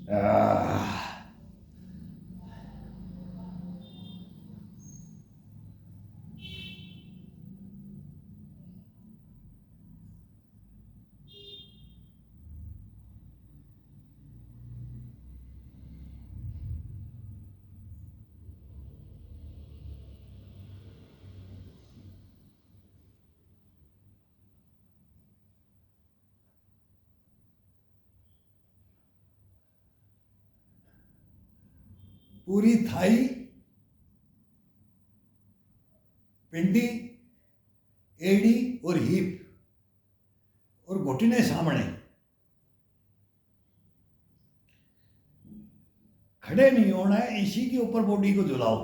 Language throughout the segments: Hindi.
आह, पूरी थाई, पिंडी, एडी और हिप और घुटने सामने। खड़े नहीं होना है, इसी के ऊपर बॉडी को झुलाओ।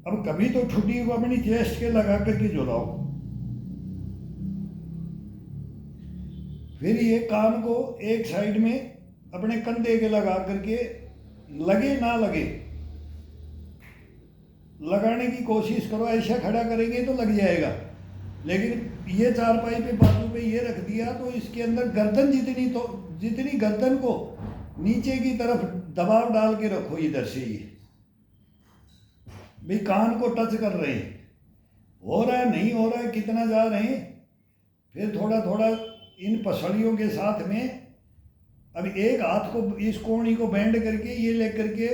अब कभी तो ठुड्डी को अपनी चेस्ट के लगा करके झुलाओ। फिर ये कान को एक साइड में अपने कंधे के लगा करके, लगे ना लगे, लगाने की कोशिश करो। ऐसा खड़ा करेंगे तो लग जाएगा, लेकिन ये चारपाई पे बाजू पे ये रख दिया तो इसके अंदर गर्दन जितनी गर्दन को नीचे की तरफ दबाव डाल के रखो। इधर से ये भाई कान को टच कर रहे हैं, हो रहा है नहीं हो रहा है, कितना जा रहे हैं। फिर थोड़ा थोड़ा इन पसलियों के साथ में अब एक हाथ को, इस कोहनी को बेंड करके ये लेकर के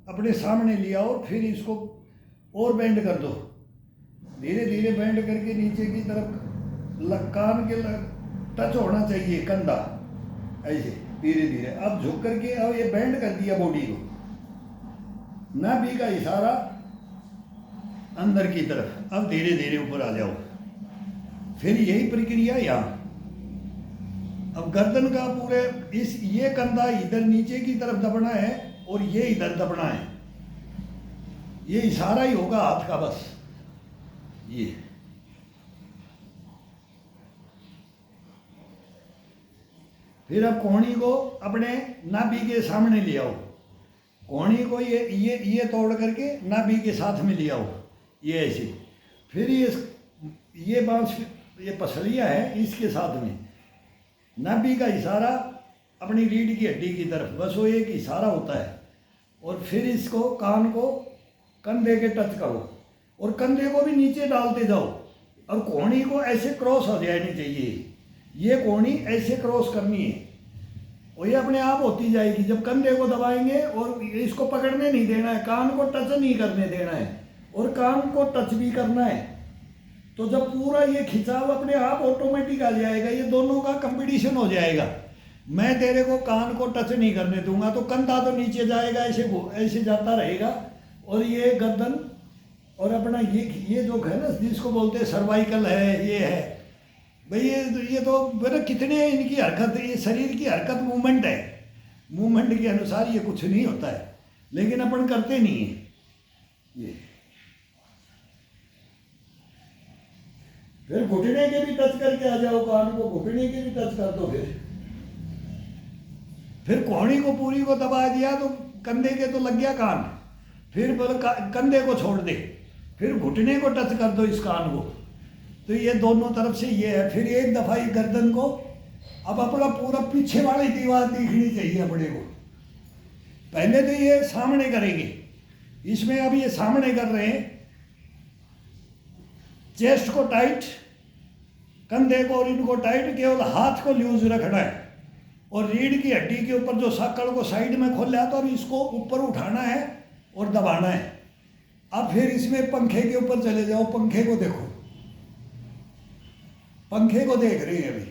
अपने सामने लिया और फिर इसको और बेंड कर दो। धीरे धीरे बेंड करके नीचे की तरफ कान के टच होना चाहिए कंधा, ऐसे धीरे धीरे। अब झुक करके अब ये बेंड कर दिया बॉडी को, नाभि का इशारा अंदर की तरफ। अब धीरे धीरे ऊपर आ जाओ। फिर यही प्रक्रिया यहाँ। अब गर्दन का पूरे ये कंधा इधर नीचे की तरफ दबना है और ये इधर दबना है। ये इशारा ही होगा हाथ का बस। ये फिर अब कोहनी को अपने नाभि के सामने ले आओ। कोहनी को ये तोड़ करके नाभि के साथ में ले आओ, ये ऐसे। फिर ये बांस, ये पसलियाँ है, इसके साथ में नाभि का इशारा अपनी रीढ़ की हड्डी की तरफ, बस वो एक इशारा होता है। और फिर इसको कान को कंधे के टच करो और कंधे को भी नीचे डालते जाओ। और कोहनी को ऐसे क्रॉस हो जानी चाहिए, ये कोहनी ऐसे क्रॉस करनी है और ये अपने आप होती जाएगी। जब कंधे को दबाएंगे और इसको पकड़ने नहीं देना है, कान को टच नहीं करने देना है और कान को टच भी करना है। तो जब पूरा ये खिंचाव अपने आप ऑटोमेटिक आ जाएगा, ये दोनों का कंपटीशन हो जाएगा। मैं तेरे को कान को टच नहीं करने दूंगा तो कंधा तो नीचे जाएगा, ऐसे जाता रहेगा। और ये गर्दन और अपना ये जो है ना, जिसको बोलते हैं सर्वाइकल है, ये है भाई, ये तो मेरा कितने इनकी हरकत, ये शरीर की हरकत मूवमेंट है। मूवमेंट के अनुसार ये कुछ नहीं होता है, लेकिन अपन करते नहीं है ये। फिर घुटने के भी टच करके आ जाओ, कान को घुटने के भी टच कर दो। फिर कोहनी को पूरी को दबा दिया तो कंधे के तो लग गया कान। फिर कंधे को छोड़ दे, फिर घुटने को टच कर दो इस कान को, तो ये दोनों तरफ से ये है। फिर एक दफा ये गर्दन को, अब अपना पूरा पीछे वाली दीवार दिखनी चाहिए अपने को। पहले तो ये सामने करेंगे, इसमें अब ये सामने कर रहे हैं। चेस्ट को टाइट, कंधे को और इनको टाइट, केवल हाथ को लूज रखना है। और रीढ़ की हड्डी के ऊपर जो साकड़ को साइड में खोला, तो अब इसको ऊपर उठाना है और दबाना है। अब फिर इसमें पंखे के ऊपर चले जाओ, पंखे को देखो, पंखे को देख रहे हैं अभी।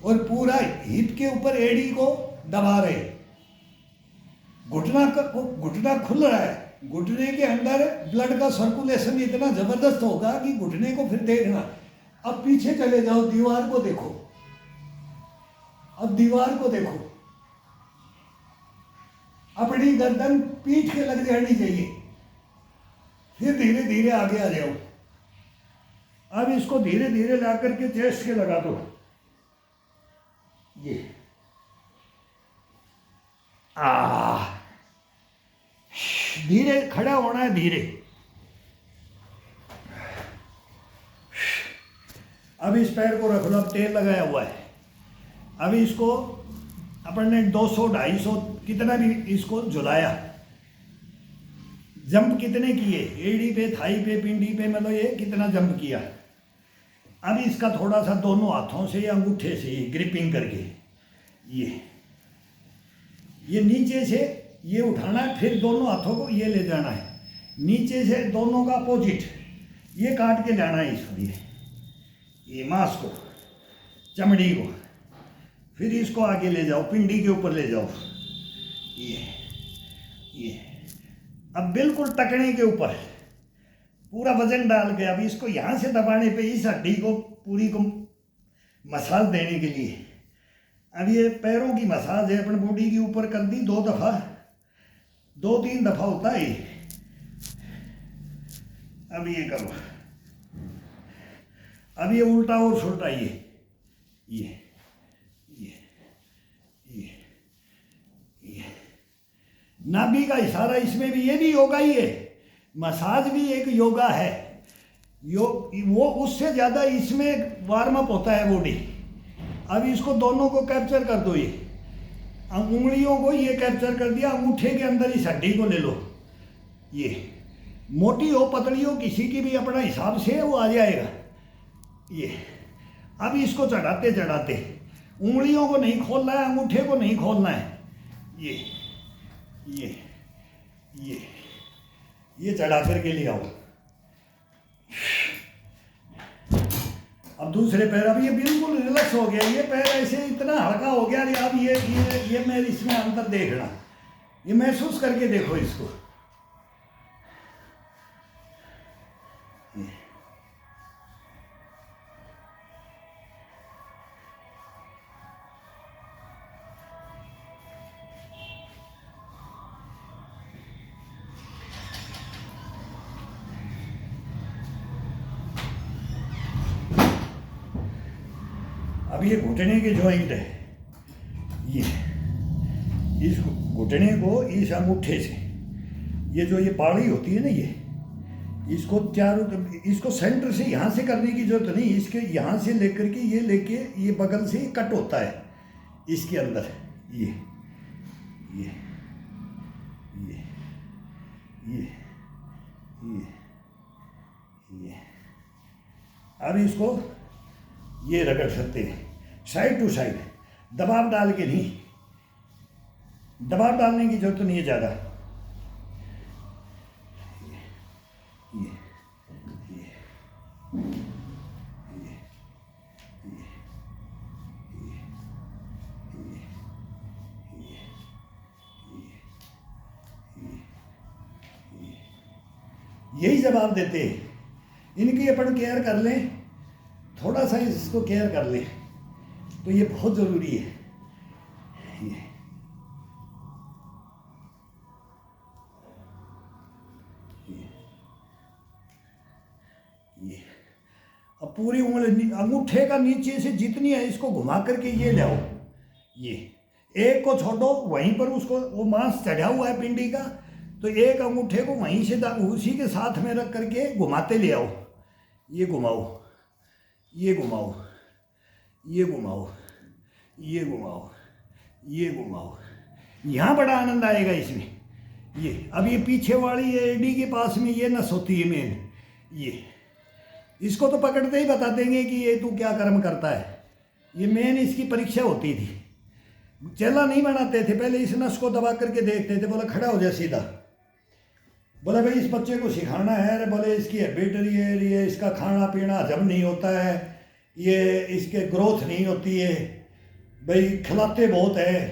और पूरा हिप के ऊपर एड़ी को दबा रहे, घुटना खुल रहा है। घुटने के अंदर ब्लड का सर्कुलेशन इतना जबरदस्त होगा कि घुटने को फिर देखना। अब पीछे चले जाओ, दीवार को देखो, अब दीवार को देखो। अपनी गर्दन पीठ के लग जानी चाहिए। फिर धीरे धीरे आगे आ जाओ। अब इसको धीरे धीरे ला करके चेस्ट के लगा दो। ये धीरे खड़ा होना है, धीरे। अब इस पैर को रख लो, अब तेल लगाया हुआ है। अब इसको अपन ने 200-250 कितना भी इसको झुलाया, जंप कितने किए, एड़ी पे, थाई पे, पिंडी पे, मतलब ये कितना जंप किया। अब इसका थोड़ा सा दोनों हाथों से या अंगूठे से ग्रिपिंग करके ये नीचे से ये उठाना है, फिर दोनों हाथों को ये ले जाना है, नीचे से दोनों का अपोजिट ये काट के लाना है इसको, ये मांस को, चमड़ी को, फिर इसको आगे ले जाओ, पिंडी के ऊपर ले जाओ, ये अब बिल्कुल टकने के ऊपर पूरा वजन डाल के अब इसको यहाँ से दबाने पे इस हड्डी को पूरी को मसाज देने के लिए, अब ये पैरों की मसाज है, अपन बॉडी के ऊपर कर दी 2 दफ़ा, 2-3 दफ़ा होता है। अब ये करो, अब ये उल्टा और सुलटा, ये नाभि का इशारा इसमें भी, ये भी योगा ही है, मसाज भी एक योगा है, वो उससे ज़्यादा इसमें वार्म अप होता है बॉडी। अब इसको दोनों को कैप्चर कर दो, ये उंगलियों को ये कैप्चर कर दिया, अंगूठे के अंदर इस हड्डी को ले लो, ये मोटी हो पतली हो किसी की भी अपना हिसाब से वो आ जाएगा। ये अब इसको चढ़ाते चढ़ाते उंगलियों को नहीं खोलना है, अंगूठे को नहीं खोलना है, ये चढ़ा करके ले आओ। अब दूसरे पैर, अब ये बिल्कुल रिलैक्स हो गया, ये पैर ऐसे इतना हल्का हो गया। अब ये मैं इसमें अंतर देखना, ये महसूस करके देखो इसको। अब ये घुटने के जॉइंट है, ये इस घुटने को इस अंगूठे से, ये जो ये पाड़ी होती है ना, ये इसको चारों, इसको सेंटर से यहाँ से करने की जरूरत नहीं, इसके यहाँ से लेकर के ये लेके ये बगल से कट होता है इसके अंदर, ये अब इसको ये रगड़ सकते हैं साइड टू साइड, दबाव डाल के नहीं, दबाव डालने की जरूरत नहीं है ज़्यादा। यही जवाब देते हैं, इनकी अपन केयर कर लें, थोड़ा सा इसको केयर कर ले तो ये बहुत ज़रूरी है। ये अब पूरी उंगली अंगूठे का नीचे से जितनी है इसको घुमा करके ये ले आओ, ये एक को छोड़ो, वहीं पर उसको वो मांस चढ़ा हुआ है पिंडी का, तो एक अंगूठे को वहीं से उसी के साथ में रख करके घुमाते ले आओ, ये घुमाओ, ये घुमाओ, ये घुमाओ, ये घुमाओ, ये घुमाओ, यहाँ बड़ा आनंद आएगा इसमें। ये अब ये पीछे वाली एडी के पास में ये नस होती है मेन, ये इसको तो पकड़ते ही बता देंगे कि ये तू क्या कर्म करता है, ये मेन इसकी परीक्षा होती थी। चेला नहीं बनाते थे, पहले इस नस को दबा करके देखते थे, बोला खड़ा हो जा सीधा, बोले भाई इस बच्चे को सिखाना है, अरे बोले इसकी हैबिट ये इसका खाना पीना हजम नहीं होता है, ये इसके ग्रोथ नहीं होती है, भाई खिलाते बहुत है,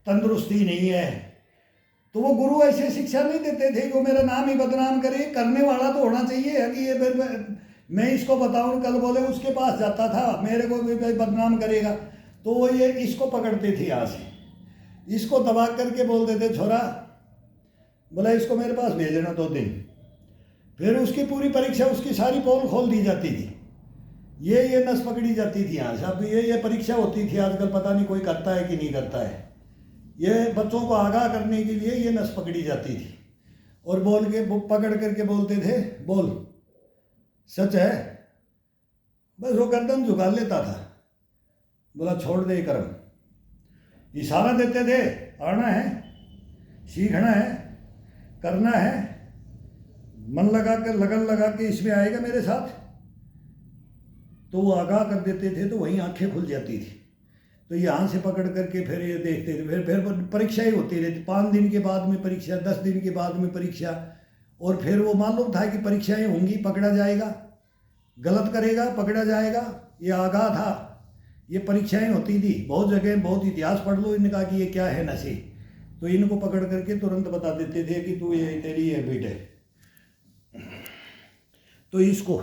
तंदुरुस्ती नहीं है। तो वो गुरु ऐसे शिक्षा नहीं देते थे कि वो मेरा नाम ही बदनाम करे, करने वाला तो होना चाहिए कि ये मैं इसको बताऊँ, कल बोले उसके पास जाता था मेरे को भी बदनाम करेगा, तो वो ये इसको पकड़ते थे यहाँ से, इसको दबा करके बोलते थे छोरा, बोला इसको मेरे पास भेजना 2 दिन, फिर उसकी पूरी परीक्षा, उसकी सारी पोल खोल दी जाती थी, ये नस पकड़ी जाती थी यहाँ से। अब ये परीक्षा होती थी, आजकल पता नहीं कोई करता है कि नहीं करता है, ये बच्चों को आगाह करने के लिए ये नस पकड़ी जाती थी, और बोल के पकड़ करके बोलते थे बोल सच है, बस वो गर्दन झुका लेता था, बोला छोड़ दे कर्म। इशारा देते थे, आना है, सीखना है, करना है, मन लगा कर लगन लगा के इसमें आएगा मेरे साथ। तो वो आगाह कर देते थे, तो वहीं आंखें खुल जाती थी। तो यहाँ से पकड़ करके फिर ये देखते थे, फिर परीक्षा ही होती रहती, 5 दिन के बाद में परीक्षा, 10 दिन के बाद में परीक्षा। और फिर वो मालूम था कि परीक्षाएं होंगी, पकड़ा जाएगा, गलत करेगा पकड़ा जाएगा, ये आगाह था। ये परीक्षाएं होती थी बहुत जगह, बहुत इतिहास पढ़ लो इनका कि ये क्या है नशे। तो इनको पकड़ करके तुरंत बता देते थे कि तू ये तेरी हैबिट है। तो इसको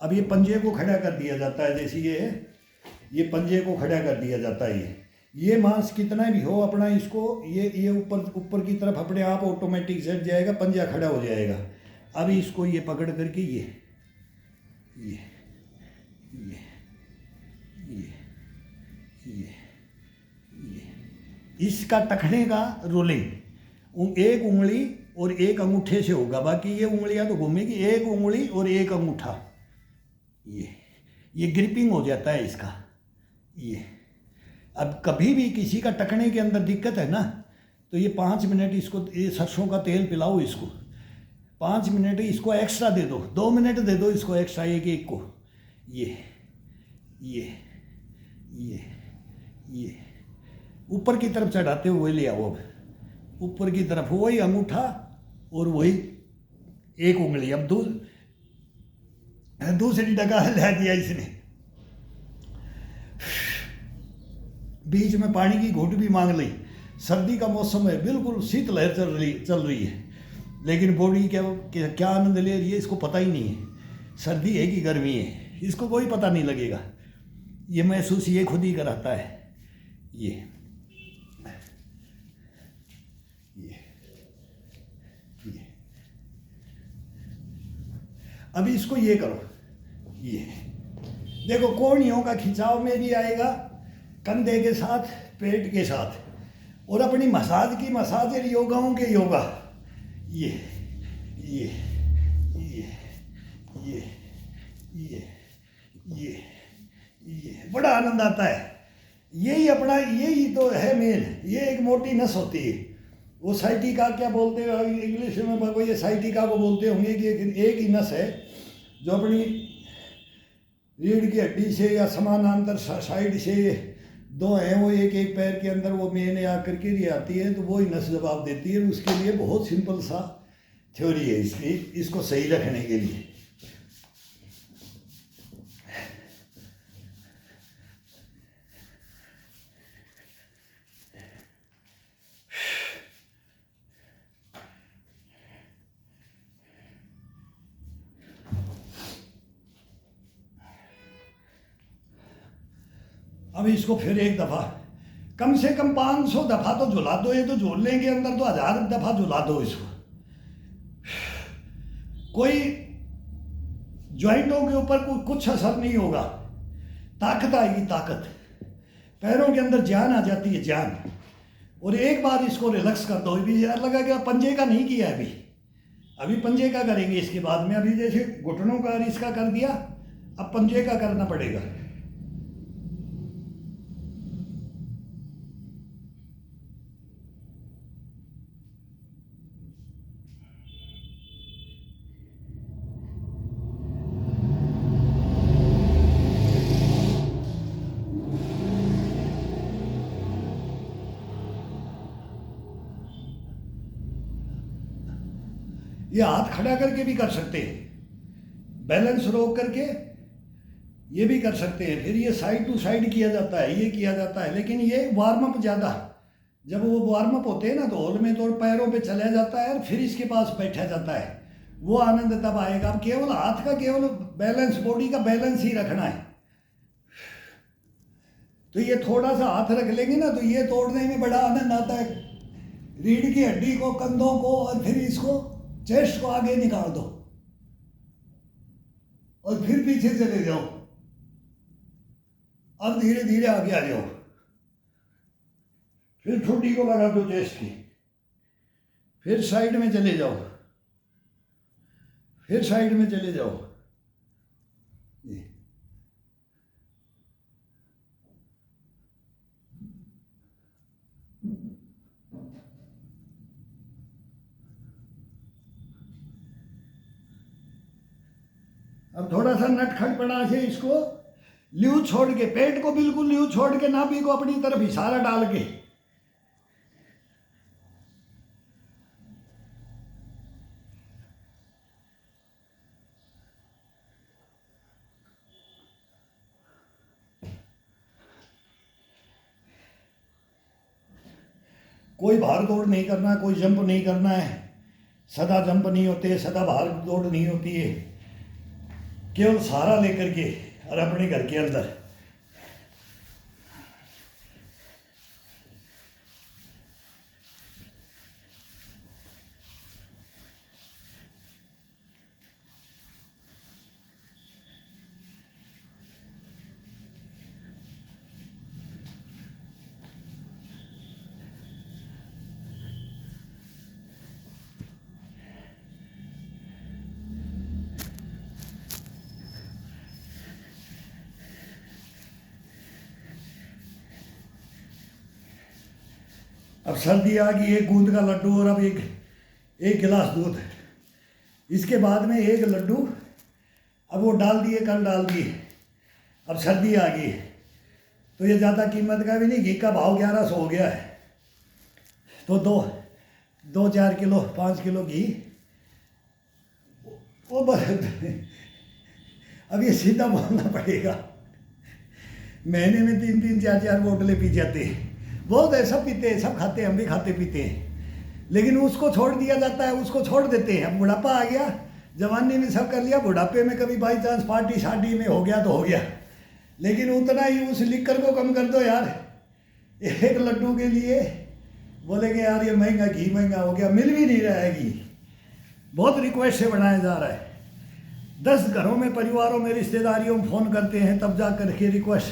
अब ये पंजे को खड़ा कर दिया जाता है, जैसे ये है, ये पंजे को खड़ा कर दिया जाता है। ये मांस कितना भी हो अपना, इसको ये ऊपर की तरफ अपने आप ऑटोमेटिक सेट जाएगा, पंजा खड़ा हो जाएगा। अब इसको ये पकड़ करके ये ये ये ये ये ये इसका टखने का रोलिंग एक उंगली और एक अंगूठे से होगा, बाकी ये उंगलियां तो घूमेगी, एक उंगली और एक अंगूठा, ये ग्रिपिंग हो जाता है इसका। ये अब कभी भी किसी का टकने के अंदर दिक्कत है ना, तो ये 5 मिनट इसको, ये सरसों का तेल पिलाओ इसको, 5 मिनट इसको एक्स्ट्रा दे दो, 2 मिनट दे दो इसको एक्स्ट्रा एक को। ये ये ऊपर की तरफ चढ़ाते हुए ले आओ। अब ऊपर की तरफ वही अंगूठा और वही एक उंगली। अब दूसरी डगा ला दिया इसने, बीच में पानी की घूंट भी मांग ली। सर्दी का मौसम है, बिल्कुल शीतलहर चल रही है, लेकिन बॉडी क्या आनंद ले रही है इसको पता ही नहीं है, सर्दी है कि गर्मी है इसको कोई पता नहीं लगेगा। ये महसूस ये खुद ही कराता है। ये अब इसको ये करो, ये देखो कोहनियों का खिंचाव में भी आएगा, कंधे के साथ, पेट के साथ, और अपनी मसाज की मसाजर योगाओं के योगा। ये ये ये ये ये ये ये बड़ा आनंद आता है। यही अपना, यही तो है मेन। ये एक मोटी नस होती है, वो साइटिका क्या बोलते हैं इंग्लिश में, वो ये साइटिका को बोलते होंगे कि एक ही नस है जो अपनी रीढ़ की हड्डी से या समानांतर साइड से दो हैं, वो एक पैर के अंदर वो मेन आकर के लिए आती है, तो वो ही नस जवाब देती है। उसके लिए बहुत सिंपल सा थ्योरी है इसकी, इसको सही रखने के लिए। अब इसको फिर एक दफ़ा, कम से कम 500 दफ़ा तो झुला दो। ये तो झूलने के अंदर तो 1000 दफ़ा झुला दो इसको। कोई ज्वाइंटों के ऊपर कुछ असर नहीं होगा, ताकत आएगी, ताकत, पैरों के अंदर जान आ जाती है, जान। और एक बार इसको रिलैक्स कर दो। अभी यार लगा कि पंजे का नहीं किया अभी पंजे का करेंगे इसके बाद में। अभी जैसे घुटनों का और इसका कर दिया, अब पंजे का करना पड़ेगा। ये हाथ खड़ा करके भी कर सकते हैं, बैलेंस रोक करके ये भी कर सकते हैं। फिर ये साइड टू साइड किया जाता है, ये किया जाता है। लेकिन ये वार्म अप ज़्यादा, जब वो वार्म अप होते हैं ना, तो हॉल में तो पैरों पे चला जाता है और फिर इसके पास बैठा जाता है, वो आनंद तब आएगा। अब केवल हाथ का केवल बैलेंस, बॉडी का बैलेंस ही रखना है। तो ये थोड़ा सा हाथ रख लेंगे ना, तो ये तोड़ने में बड़ा आनंद आता है। रीढ़ की हड्डी को, कंधों को, और फिर इसको चेस्ट को आगे निकाल दो और फिर पीछे चले जाओ। अब धीरे धीरे आगे आ जाओ, फिर ठुड्डी को लगा दो चेस्ट की, फिर साइड में चले जाओ, फिर साइड में चले जाओ। अब थोड़ा सा नटखटपना से इसको ल्यू छोड़ के, पेट को बिल्कुल ल्यू छोड़ के, नाभि को अपनी तरफ इशारा डाल के कोई भाग दौड़ नहीं करना, कोई जंप नहीं करना है। सदा जंप नहीं होते, सदा भाग दौड़ नहीं होती है। केवल सहारा लेकर के और अपने घर के अंदर अब सर्दी आ गई, एक गूंद का लड्डू और अब एक गिलास दूध। इसके बाद में एक लड्डू अब वो डाल दिए, कल डाल दिए। अब सर्दी आ गई तो ये ज़्यादा कीमत का भी नहीं, घी का भाव 1100 हो गया है, तो दो 4 किलो 5 किलो घी वो अब ये सीधा बोलना पड़ेगा, महीने में 3 4 बोतलें पी जाते हैं। बहुत है, सब पीते हैं, सब खाते हैं, हम भी खाते पीते हैं, लेकिन उसको छोड़ दिया जाता है, उसको छोड़ देते हैं। अब बुढ़ापा आ गया, जवानी में सब कर लिया, बुढ़ापे में कभी बाई चांस पार्टी शार्टी में हो गया तो हो गया, लेकिन उतना ही उस लीकर को कम कर दो यार। एक लड्डू के लिए बोलेंगे यार ये महंगा घी महंगा हो गया, मिल भी नहीं रहा है घी, बहुत रिक्वेस्ट से बनाया जा रहा है। 10 घरों में, परिवारों में, रिश्तेदारियों में फ़ोन करते हैं तब जा कर के रिक्वेस्ट,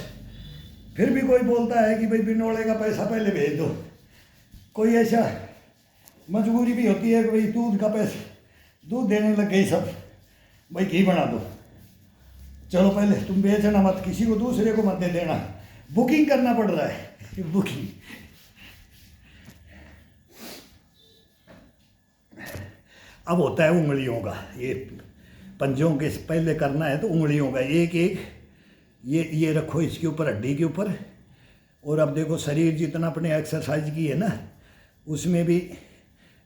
फिर भी कोई बोलता है कि भाई बिनोले का पैसा पहले भेज दो। कोई ऐसा मजबूरी भी होती है कि भाई दूध का पैसा, दूध देने लग गई सब, भाई घी बना दो, चलो पहले तुम बेचना मत, किसी को दूसरे को मत दे देना, बुकिंग करना पड़ रहा है बुकिंग। अब होता है उंगलियों का, ये पंजों के पहले करना है तो उंगलियों का एक एक ये रखो इसके ऊपर, हड्डी के ऊपर। और अब देखो शरीर जितना अपने एक्सरसाइज की है ना, उसमें भी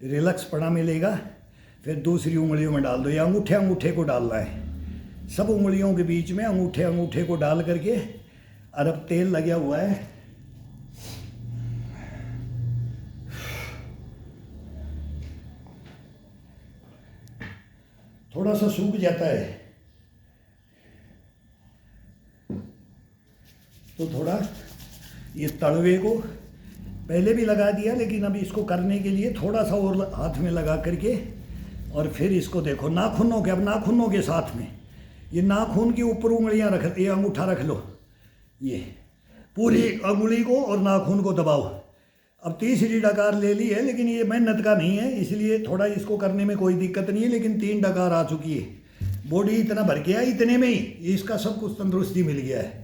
रिलैक्स पड़ा मिलेगा। फिर दूसरी उंगलियों में डाल दो, या अंगूठे को डालना है, सब उंगलियों के बीच में अंगूठे को डाल करके। और अब तेल लगा हुआ है, थोड़ा सा सूख जाता है तो थोड़ा ये तलवे को पहले भी लगा दिया, लेकिन अभी इसको करने के लिए थोड़ा सा और हाथ में लगा करके, और फिर इसको देखो नाखूनों के, अब नाखूनों के साथ में ये नाखून के ऊपर उंगलियां रख, ये अंगूठा रख लो, ये पूरी अंगुली को और नाखून को दबाओ। अब तीसरी डकार ले ली है, लेकिन ये मेहनत का नहीं है, इसलिए थोड़ा इसको करने में कोई दिक्कत नहीं है, लेकिन 3 डकार आ चुकी है, बॉडी इतना भर गया, इतने में ही इसका सब कुछ तंदुरुस्ती मिल गया है।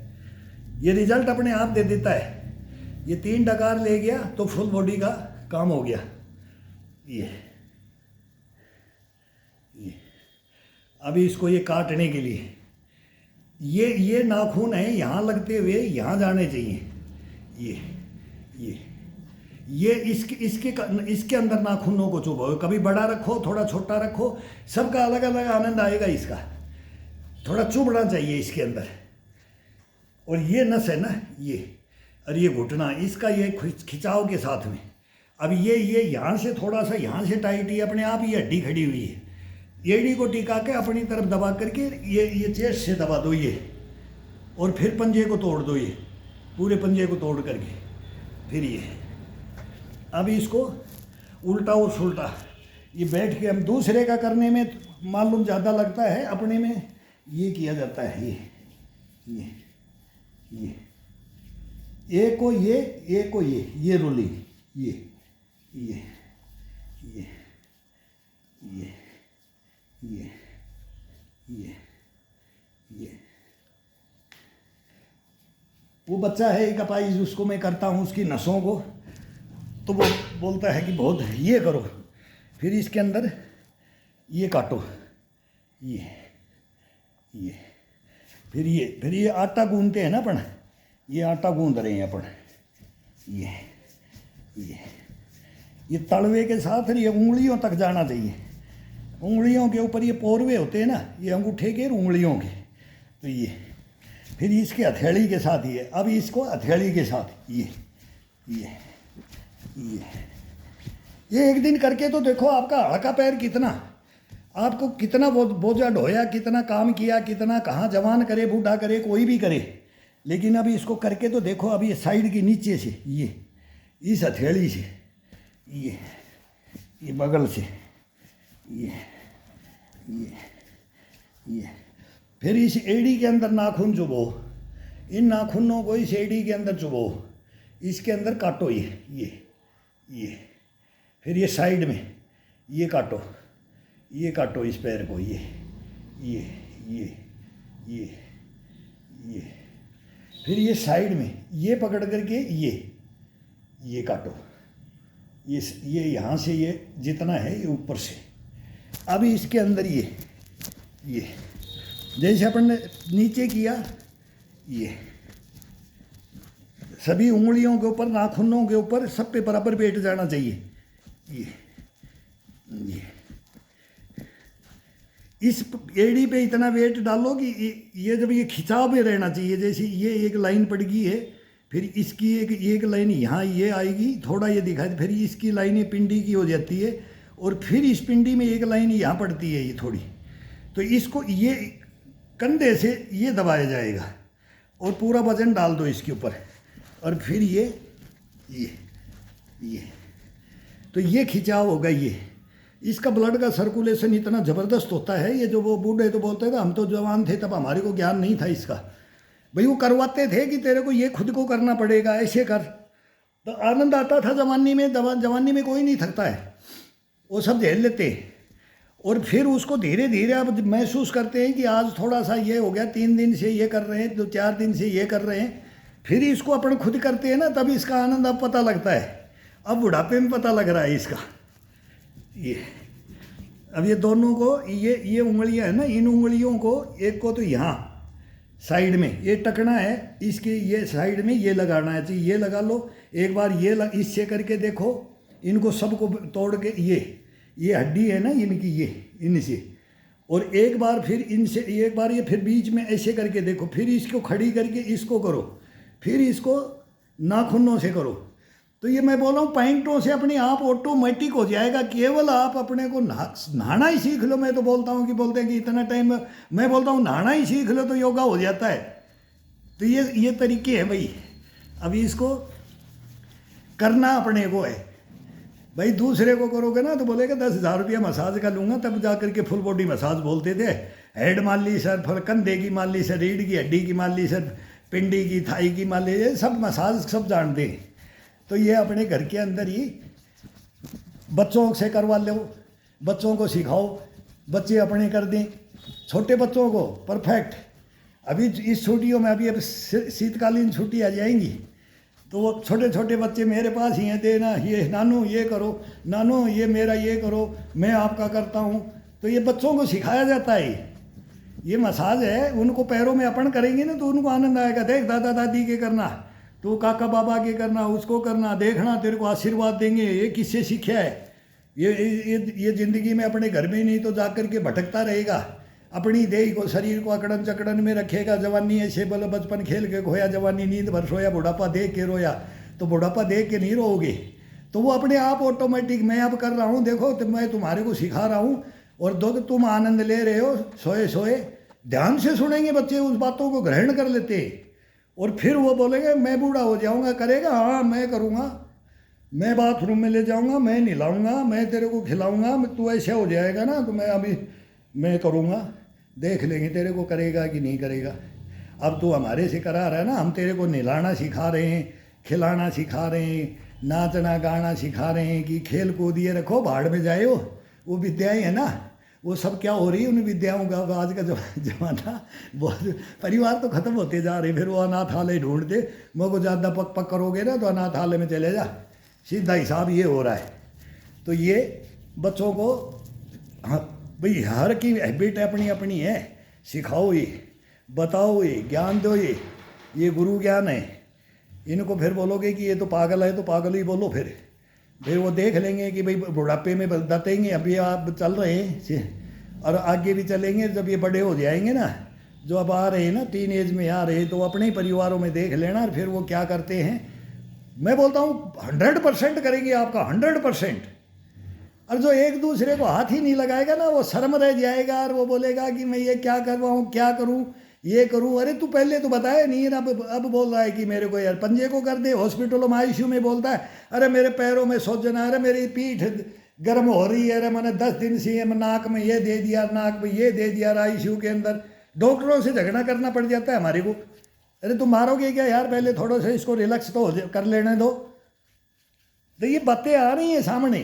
ये रिजल्ट अपने आप दे देता है, ये 3 डकार ले गया तो फुल बॉडी का काम हो गया। ये अभी इसको ये काटने के लिए ये नाखून है, यहाँ लगते हुए यहाँ जाने चाहिए। ये इसके अंदर नाखूनों को चुभाओ, कभी बड़ा रखो, थोड़ा छोटा रखो, सबका अलग अलग आनंद आएगा इसका। थोड़ा चुभना चाहिए इसके अंदर। और ये नस है ना, ये और ये घुटना, इसका ये खिंचाव के साथ में, अब ये यहाँ से थोड़ा सा यहाँ से टाइट ही अपने आप ये हड्डी खड़ी हुई है, एड़ी को टिका के अपनी तरफ दबा करके ये चेस्ट से दबा दो ये, और फिर पंजे को तोड़ दो, ये पूरे पंजे को तोड़ करके फिर ये। अभी इसको उल्टा और सुल्टा ये बैठ के, हम दूसरे का करने में मालूम ज़्यादा लगता है, अपने में ये किया जाता है। ये एक को ये रोलिंग, ये वो बच्चा है एक अपाइज, उसको मैं करता हूँ उसकी नसों को, तो वो बोलता है कि बहुत ये करो, फिर इसके अंदर ये काटो, ये फिर ये आटा गूंदते हैं ना अपन, ये आटा गूंद रहे हैं अपन। ये तलवे के साथ ये उंगलियों तक जाना चाहिए। उंगलियों के ऊपर ये पोरवे होते हैं ना, ये अंगूठे के उंगलियों के। तो ये फिर इसके हथेली के साथ ये, अब इसको हथेली के साथ ये एक दिन करके तो देखो आपका हल्का पैर कितना, आपको कितना बोझा ढोया, कितना काम किया, कितना कहाँ जवान करे बूढ़ा करे कोई भी करे, लेकिन अभी इसको करके तो देखो। अब ये साइड के नीचे से ये, इस हथेली से ये बगल से ये फिर इस एड़ी के अंदर नाखून चुभो, इन नाखूनों को इस एड़ी के अंदर चुभो, इसके अंदर काटो ये फिर ये साइड में ये काटो इस पैर को, ये फिर ये साइड में ये पकड़ करके ये काटो, ये यहाँ से ये जितना है ये ऊपर से। अब इसके अंदर ये जैसे अपन ने नीचे किया, ये सभी उंगलियों के ऊपर, नाखूनों के ऊपर, सब पे बराबर बैठ जाना चाहिए। ये इस एड़ी पे इतना वेट डालो कि ये जब ये खिंचाव में रहना चाहिए। जैसे ये एक लाइन पड़ गई है, फिर इसकी एक लाइन यहाँ ये आएगी, थोड़ा ये दिखाई, फिर इसकी लाइन ये पिंडी की हो जाती है, और फिर इस पिंडी में एक लाइन यहाँ पड़ती है ये थोड़ी। तो इसको ये कंधे से ये दबाया जाएगा और पूरा वजन डाल दो इसके ऊपर, और फिर ये तो ये खिंचाव होगा। ये इसका ब्लड का सर्कुलेशन इतना ज़बरदस्त होता है। ये जो वो बूढ़े तो बोलते थे, हम तो जवान थे तब हमारे को ज्ञान नहीं था इसका, भाई वो करवाते थे कि तेरे को ये खुद को करना पड़ेगा, ऐसे कर। तो आनंद आता था जवानी में। जवानी में कोई नहीं थकता है, वो सब झेल लेते। और फिर उसको धीरे धीरे अब महसूस करते हैं कि आज थोड़ा सा ये हो गया, 3 दिन से ये कर रहे हैं, 2-4 दिन से ये कर रहे हैं, फिर इसको अपन खुद करते हैं ना, तब इसका आनंद अब पता लगता है। अब बुढ़ापे में पता लग रहा है इसका। ये अब ये दोनों को ये उंगलियां है ना, इन उंगलियों को एक को तो यहाँ साइड में ये टकना है, इसके ये साइड में ये लगाना है। चाहिए ये लगा लो एक बार, इससे करके देखो, इनको सबको तोड़ के ये हड्डी है ना इनकी, ये इनसे, और एक बार फिर इनसे एक बार ये फिर बीच में ऐसे करके देखो, फिर इसको खड़ी करके इसको करो, फिर इसको नाखूनों से करो। तो ये मैं बोल रहा हूँ पॉइंटों से अपने आप ऑटोमेटिक हो जाएगा। केवल आप अपने को नहाना ही सीख लो। मैं तो बोलता हूँ कि बोलते हैं कि इतना टाइम, मैं बोलता हूँ नहाना ही सीख लो तो योगा हो जाता है। तो ये तरीके हैं भाई। अभी इसको करना अपने को है भाई। दूसरे को करोगे ना तो बोलेगा 10,000 रुपया मसाज का लूँगा, तब जा करके फुल बॉडी मसाज बोलते थे। हेड मान ली सर, फिर कंधे की मान ली सर, रीढ़ की हड्डी की मान ली सर, पिंडी की, थाई की मान ली, ये सब मसाज सब जानते हैं। तो ये अपने घर के अंदर ही बच्चों से करवा लो, बच्चों को सिखाओ, बच्चे अपने कर दें, छोटे बच्चों को परफेक्ट। अभी इस छुट्टियों में अभी अब शीतकालीन छुट्टी आ जाएंगी, तो वो छोटे छोटे बच्चे मेरे पास ही हैं, देना ये नानू ये करो, नानू ये मेरा ये करो, मैं आपका करता हूँ। तो ये बच्चों को सिखाया जाता है। ये मसाज है, उनको पैरों में अपन करेंगे ना तो उनको आनंद आएगा। देख दादा दादी के करना, तो काका बाबा के करना, उसको करना, देखना तेरे को आशीर्वाद देंगे। ये किससे सीखा है? ये ज़िंदगी में अपने घर में नहीं तो जा कर के भटकता रहेगा। अपनी देह को, शरीर को अकड़न चकड़न में रखेगा। जवानी ऐसे बोलो, बचपन खेल के खोया, जवानी नींद भर सोया, बुढ़ापा देख के रोया। तो बुढ़ापा देख के नहीं रोओगे, तो वो अपने आप ऑटोमेटिक। मैं अब कर रहा हूँ, देखो तो मैं तुम्हारे को सिखा रहा हूँ, और दो तुम आनंद ले रहे हो। सोए सोए ध्यान से सुनेंगे बच्चे, उस बातों को ग्रहण कर लेते, और फिर वो बोलेंगे मैं बूढ़ा हो जाऊँगा, करेगा हाँ मैं करूँगा, मैं बाथरूम में ले जाऊँगा, मैं नहलाऊँगा, मैं तेरे को खिलाऊँगा, तू ऐसे हो जाएगा ना तो मैं करूँगा, देख लेंगे तेरे को करेगा कि नहीं करेगा। अब तू हमारे से करा रहा है ना, हम तेरे को नहलाना सिखा रहे हैं, खिलाना सिखा रहे हैं, नाचना गाना सिखा रहे हैं कि खेल कूद ये रखो, भाड़ में जाए वो विद्याएँ हैं ना, वो सब क्या हो रही है उन विद्याओं का। आज का जमाना बहुत, परिवार तो ख़त्म होते जा रहे। फिर वो अनाथालय ढूंढते, मैं को ज़्यादा पक करोगे ना तो अनाथालय में चले जा, सीधा हिसाब ये हो रहा है। तो ये बच्चों को, हाँ भाई, हर की हैबिट अपनी अपनी है। सिखाओ, ये बताओ, ये ज्ञान दो, ये गुरु ज्ञान है। इनको फिर बोलोगे कि ये तो पागल है तो पागल ही बोलो, फिर वो देख लेंगे कि भाई बुढ़ापे में बताएंगे अभी आप चल रहे हैं और आगे भी चलेंगे। जब ये बड़े हो जाएंगे ना, जो अब आ रहे हैं ना, टीन एज में आ रहे हैं, तो अपने ही परिवारों में देख लेना और फिर वो क्या करते हैं। मैं बोलता हूँ 100% करेंगे आपका, 100%। और जो एक दूसरे को हाथ ही नहीं लगाएगा ना, वो शर्म रह जाएगा और वो बोलेगा कि मैं ये क्या करवाऊँ, क्या करूँ, ये करूँ। अरे तू पहले तो बताया नहीं, अब बोल रहा है कि मेरे को यार पंजे को कर दे। हॉस्पिटलों में आईसीयू में बोलता है, अरे मेरे पैरों में सूजन है, अरे मेरी पीठ गर्म हो रही है, अरे मैंने 10 दिन से नाक में ये दे दिया, नाक में ये दे दिया। आईसीयू के अंदर डॉक्टरों से झगड़ा करना पड़ जाता है हमारे को। अरे तुम मारोगे क्या यार, पहले थोड़ा सा इसको रिलैक्स तो कर लेने दो। तो ये बातें आ रही हैं सामने।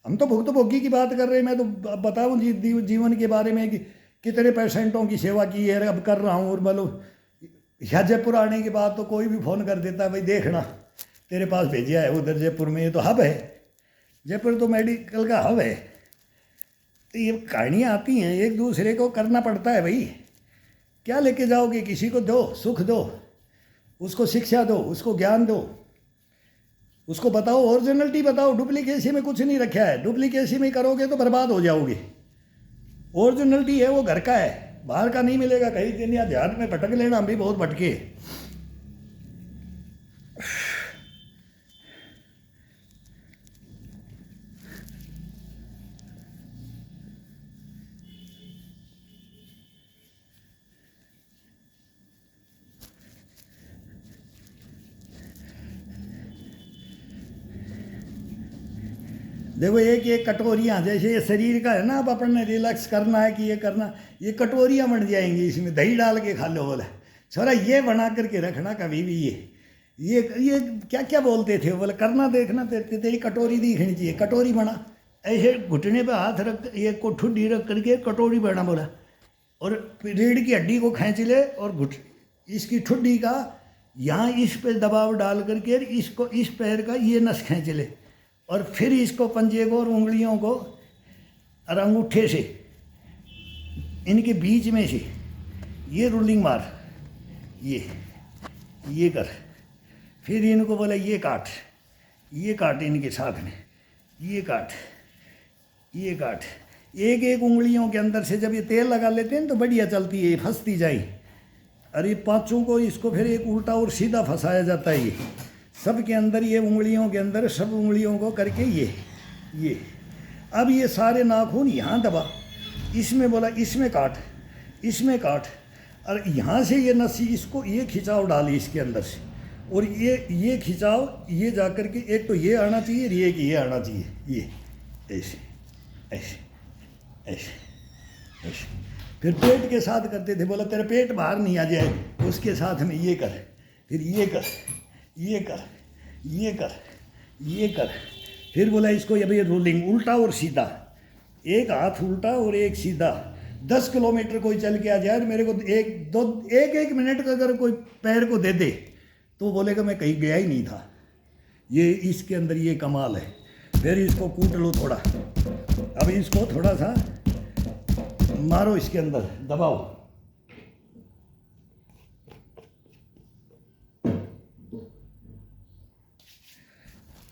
हम तो भुक्तभोगी की बात कर रहे हैं। मैं तो बताऊँ जीवन के बारे में कि कितने पेशेंटों की सेवा की है, अब कर रहा हूँ। और मतलब जयपुर आने के बाद तो कोई भी फ़ोन कर देता है, भाई देखना तेरे पास भेजा है उधर जयपुर में, ये तो हब है, जयपुर तो मेडिकल का हब है। तो ये कहानियाँ आती हैं, एक दूसरे को करना पड़ता है। भाई क्या लेके जाओगे, किसी को दो, सुख दो, उसको शिक्षा दो, उसको ज्ञान दो, उसको बताओ, ओरिजिनलिटी बताओ। डुप्लीकेसी में कुछ नहीं रखा है, डुप्लीकेसी में करोगे तो बर्बाद हो जाओगे। ओरिजिनलिटी है वो घर का है, बाहर का नहीं मिलेगा। कहीं दिन या ध्यान में भटक लेना, हम भी बहुत भटके। देखो एक कटोरियाँ, जैसे ये शरीर का है ना, अब अपन ने रिलैक्स करना है कि ये करना, ये कटोरियाँ बन जाएंगी, इसमें दही डाल के खा लो। बोला छोरा ये बना करके रखना कभी भी, ये क्या क्या बोलते थे, बोले करना देखना तेरी कटोरी दिखनी चाहिए। कटोरी बना, ऐसे घुटने पे हाथ रख, ये को ठुड्डी रख करके कटोरी बना। बोला और रीढ़ की हड्डी को खींच ले और इसकी ठुड्डी का यहाँ इस पे दबाव डाल करके इसको, इस पैर का ये नस खींच ले और फिर इसको पंजे को और उंगलियों को और अंगूठे से इनके बीच में से ये रोलिंग मार, ये कर। फिर इनको बोला ये काट इनके साथ में, ये काट। एक एक उंगलियों के अंदर से जब ये तेल लगा लेते हैं तो बढ़िया चलती है, फंसती जाए। और ये पांचों को इसको फिर एक उल्टा और सीधा फंसाया जाता है। ये सब के अंदर, ये उंगलियों के अंदर सब उंगलियों को करके ये अब ये सारे नाखून यहाँ दबा, इसमें बोला इसमें काट और यहाँ से ये नसी, इसको ये खिंचाव डाली इसके अंदर से, और ये खिंचाव ये जा कर के एक तो ये आना चाहिए, ये आना चाहिए, ये ऐसे। फिर पेट के साथ करते थे। बोला तेरा पेट बाहर नहीं आ जाए, उसके साथ में ये कर, फिर ये कर। फिर बोला इसको ये रोलिंग, उल्टा और सीधा, एक हाथ उल्टा और एक सीधा। 10 किलोमीटर कोई चल के आ जाए, मेरे को एक मिनट का अगर कोई पैर को दे दे तो बोलेगा मैं कहीं गया ही नहीं था। ये इसके अंदर ये कमाल है। फिर इसको कूट लो थोड़ा, अब इसको थोड़ा सा मारो, इसके अंदर दबाओ।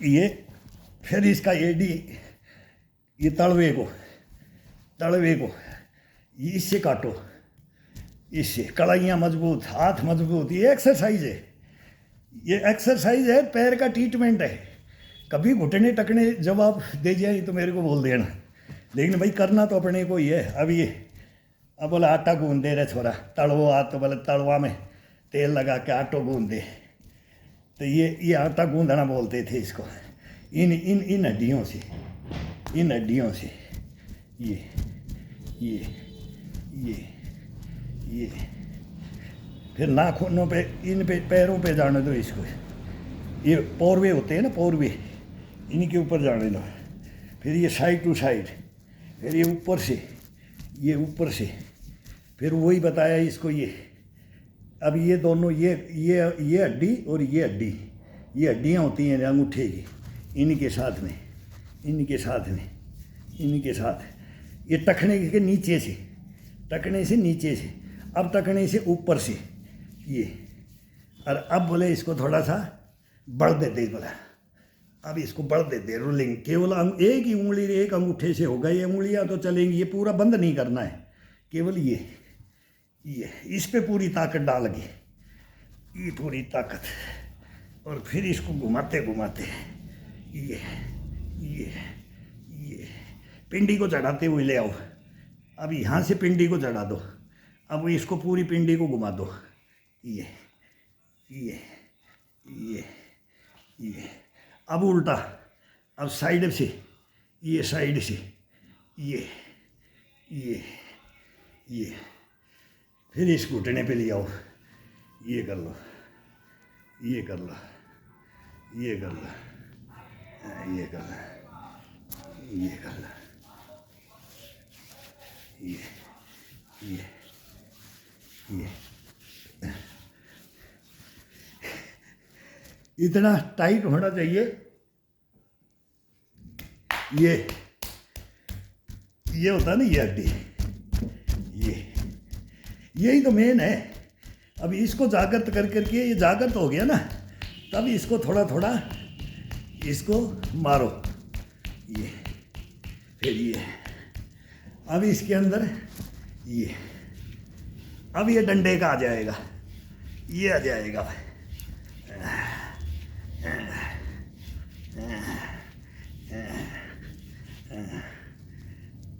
ये फिर इसका एडी, ये तलवे को इससे काटो, इससे कलाइयाँ मजबूत, हाथ मजबूत। ये एक्सरसाइज है, पैर का ट्रीटमेंट है। कभी घुटने टकने जब आप दे जाए तो मेरे को बोल देना, लेकिन भाई करना तो अपने को ही है। अब बोला आटा गूंद दे रहे छोरा, तड़वो हाथ, तो बोले तड़वा में तेल लगा के आटो गूंद दे। तो ये आटा गूंदना बोलते थे इसको, इन हड्डियों से ये फिर नाखूनों पे, इन पे पैरों पे जाने दो इसको। ये पौरवे होते हैं ना, पौरवे, इनके ऊपर जाने दो। फिर ये साइड टू साइड, फिर ये ऊपर से फिर वही बताया इसको। ये अब ये दोनों, ये हड्डी और ये हड्डियाँ होती हैं अंगूठे की, इनके साथ में ये टखने के नीचे से अब तकने से ऊपर से ये, और अब बोले इसको थोड़ा सा बढ़ देते बोला, अब इसको बढ़ देते रोलिंग, केवल एक ही उंगली एक अंगूठे से होगा, ये उंगलियां तो चलेंगी, ये पूरा बंद नहीं करना है, केवल ये इस पे पूरी ताकत डाल के, ये पूरी ताकत, और फिर इसको घुमाते घुमाते ये पिंडी को चढ़ाते हुए ले आओ। अब यहाँ से पिंडी को चढ़ा दो, अब इसको पूरी पिंडी को घुमा दो, ये अब उल्टा, अब साइड से, ये साइड से, ये फिर इस घुटने पे ले आओ, ये कर लो, ये कर लो, ये कर लो, ये कर लो, ये कर लो, ये इतना टाइट होना चाहिए। ये होता है ना, ये हड्डी, यही तो मेन है। अब इसको जागृत कर करके, ये जागृत हो गया ना, तब इसको थोड़ा थोड़ा इसको मारो, ये फिर ये, अब इसके अंदर ये, अब ये डंडे का आ जाएगा, ये आ जाएगा।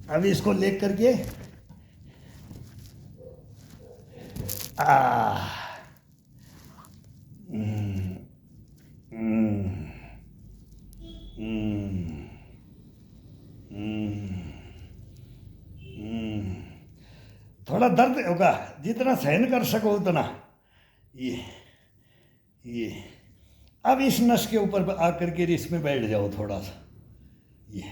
अब इसको लेकर करके थोड़ा दर्द होगा, जितना सहन कर सको उतना। ये अब इस नस के ऊपर आकर के इसमें बैठ जाओ थोड़ा सा, ये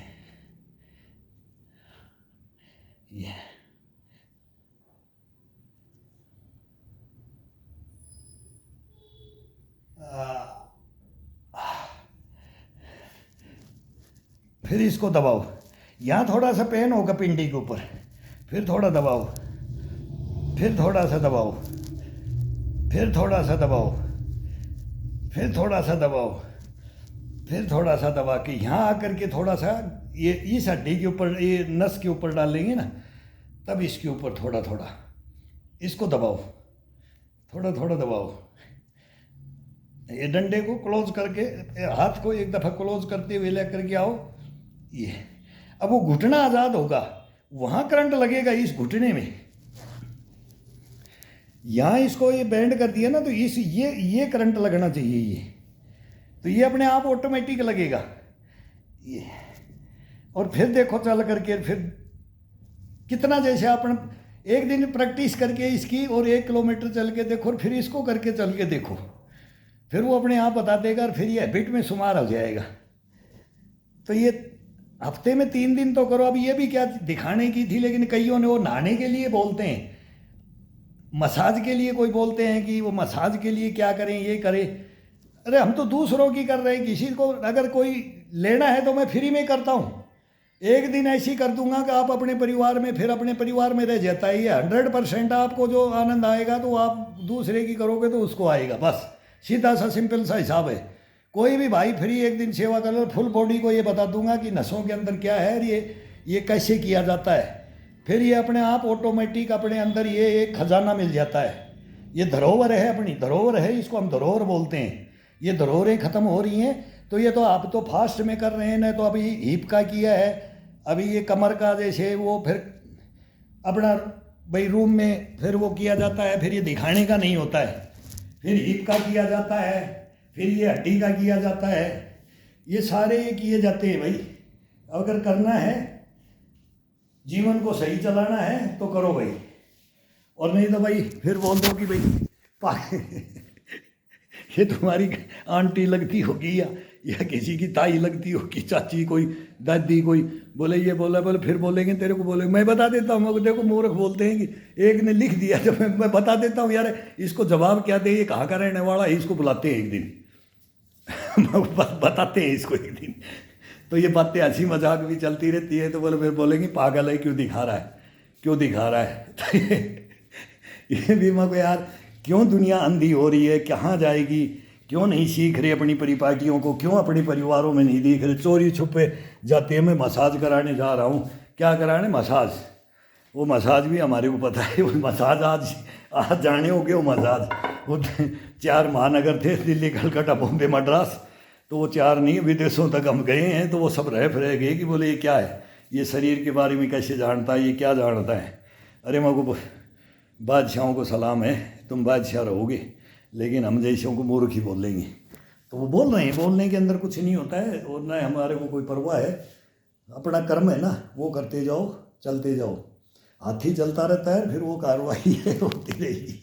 फिर इसको दबाओ, यहाँ थोड़ा सा पेन होगा पिंडी के ऊपर, फिर थोड़ा दबाओ, फिर थोड़ा सा दबाओ, फिर थोड़ा सा दबाओ, फिर थोड़ा सा दबाओ, फिर थोड़ा सा दबा के यहाँ आकर के थोड़ा सा ये इस हड्डी के ऊपर, ये नस के ऊपर डालेंगे ना, तब इसके ऊपर थोड़ा थोड़ा इसको दबाओ, थोड़ा थोड़ा दबाओ। ये डंडे को क्लोज करके, हाथ को एक दफ़ा क्लोज करते हुए ले करके आओ। ये अब वो घुटना आज़ाद होगा, वहाँ करंट लगेगा इस घुटने में। यहाँ इसको ये बैंड कर दिया ना, तो इस ये करंट लगना चाहिए, ये तो ये अपने आप ऑटोमेटिक लगेगा ये। और फिर देखो चल करके, फिर कितना, जैसे अपन एक दिन प्रैक्टिस करके इसकी और 1 किलोमीटर चल के देखो, और फिर इसको करके चल के देखो, फिर वो अपने आप बता देगा, और फिर ये हैबिट में शुमार हो जाएगा। तो ये हफ्ते में 3 दिन तो करो। अब ये भी क्या दिखाने की थी, लेकिन कईयों ने वो नहाने के लिए बोलते हैं, मसाज के लिए कोई बोलते हैं कि वो मसाज के लिए क्या करें, ये करें। अरे हम तो दूसरों की कर रहे हैं, किसी को अगर कोई लेना है तो मैं फ्री में करता हूँ। एक दिन ऐसी कर दूंगा कि आप अपने परिवार में, फिर अपने परिवार में रह जाता है। ये 100% आपको जो आनंद आएगा तो आप दूसरे की करोगे तो उसको आएगा। बस सीधा सा सिंपल सा हिसाब है। कोई भी भाई फ्री एक दिन सेवा कर लो, फुल बॉडी को ये बता दूंगा कि नसों के अंदर क्या है और ये कैसे किया जाता है। फिर ये अपने आप ऑटोमेटिक अपने अंदर ये एक खजाना मिल जाता है। ये धरोहर है, अपनी धरोहर है, इसको हम धरोहर बोलते हैं। ये धरोहरें ख़त्म हो रही हैं, तो ये तो आप तो फास्ट में कर रहे हैं ना, तो अभी हिप का किया है, अभी ये कमर का जैसे वो फिर अपना भाई रूम में फिर वो किया जाता है, फिर ये दिखाने का नहीं होता है। फिर हिप का किया जाता है, फिर ये हड्डी का किया जाता है, ये सारे ये किए जाते हैं भाई। अगर करना है, जीवन को सही चलाना है तो करो भाई, और नहीं तो भाई फिर बोल दो कि भाई ये तुम्हारी आंटी लगती होगी या किसी की ताई लगती होगी, चाची, कोई दादी, कोई बोले ये बोला, बोले फिर बोलेंगे तेरे को, बोले मैं बता देता हूँ। देखो मूर्ख बोलते हैं कि एक ने लिख दिया, जब मैं बता देता हूँ यार इसको जवाब क्या दे, ये कहाँ का रहने वाला है, इसको बुलाते हैं एक दिन बताते हैं इसको एक दिन। तो ये बातें हंसी मजाक भी चलती रहती है, तो बोले फिर बोलेंगे पागल है, क्यों दिखा रहा है, क्यों दिखा रहा है। ये भी मैं को यार क्यों दुनिया अंधी हो रही है, कहाँ जाएगी, क्यों नहीं सीख रहे अपनी परिपाटियों को, क्यों अपने परिवारों में नहीं दिख रहे, चोरी छुपे जाते हैं। मैं मसाज कराने जा रहा हूँ, क्या कराने, मसाज। वो मसाज भी हमारे को पता है, वो मसाज आज आज जाने हो गए। वो मसाज वो 4 महानगर थे, दिल्ली, कलकत्ता, बॉम्बे, मद्रास, तो वो 4 नहीं, विदेशों तक हम गए हैं। तो वो सब रह गए कि बोले ये क्या है, ये शरीर के बारे में कैसे जानता है, ये क्या जानता है। अरे मेरे को बादशाहों को सलाम है, तुम बादशाह रहोगे, लेकिन हम जैसों को मूर्ख ही बोलेंगे। तो वो बोल रहे हैं, बोलने के अंदर कुछ नहीं होता है, और न हमारे को कोई परवाह है। अपना कर्म है ना, वो करते जाओ, चलते जाओ। हाथी चलता रहता है, फिर वो कार्रवाई होती रहेगी।